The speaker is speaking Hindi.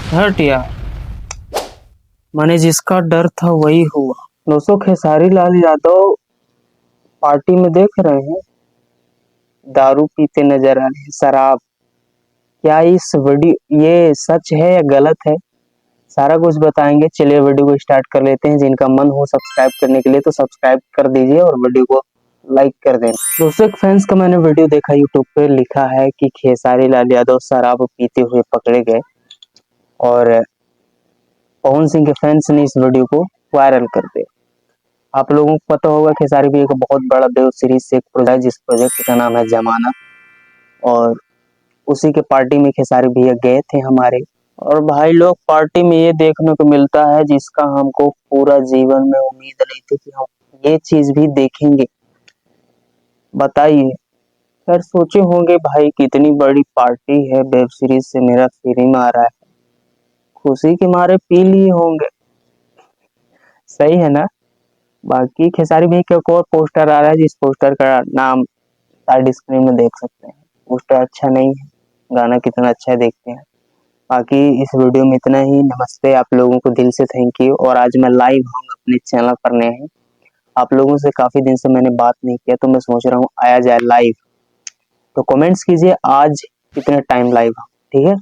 हटिया माने जिसका डर था वही हुआ। दोस्तों खेसारी लाल यादव पार्टी में देख रहे हैं दारू पीते नजर आ रहे हैं, शराब। क्या इस वीडियो ये सच है या गलत है, सारा कुछ बताएंगे। चलिए वीडियो को स्टार्ट कर लेते हैं। जिनका मन हो सब्सक्राइब करने के लिए तो सब्सक्राइब कर दीजिए और वीडियो को लाइक कर देना। दोस्तों एक फैंस का मैंने वीडियो देखा यूट्यूब पे, लिखा है कि खेसारी लाल यादव शराब पीते हुए पकड़े गए और पवन सिंह के फैंस ने इस वीडियो को वायरल कर दिया। आप लोगों को पता होगा खेसारी भैया का बहुत बड़ा वेब सीरीज से एक प्रोजेक्ट, जिस प्रोजेक्ट का नाम है जमाना, और उसी के पार्टी में खेसारी भैया गए थे हमारे। और भाई लोग पार्टी में ये देखने को मिलता है जिसका हमको पूरा जीवन में उम्मीद नहीं थी कि हम ये चीज भी देखेंगे। बताइए, खैर सोचे होंगे भाई कितनी बड़ी पार्टी है, वेब सीरीज से मेरा फ्री में आ रहा है, खुशी के मारे पी लिए होंगे। सही है ना। बाकी खेसारी भाई का एक और पोस्टर आ रहा है, जिस पोस्टर का नाम साइड स्क्रीन में देख सकते हैं। पोस्टर अच्छा नहीं है, गाना कितना अच्छा है देखते हैं। बाकी इस वीडियो में इतना ही। नमस्ते, आप लोगों को दिल से थैंक यू। और आज मैं लाइव हूँ अपने चैनल पर, नए हैं आप लोगों से, काफी दिन से मैंने बात नहीं किया तो मैं सोच रहा हूँ आया जाए लाइव। तो कमेंट्स कीजिए आज कितने टाइम लाइव, ठीक है।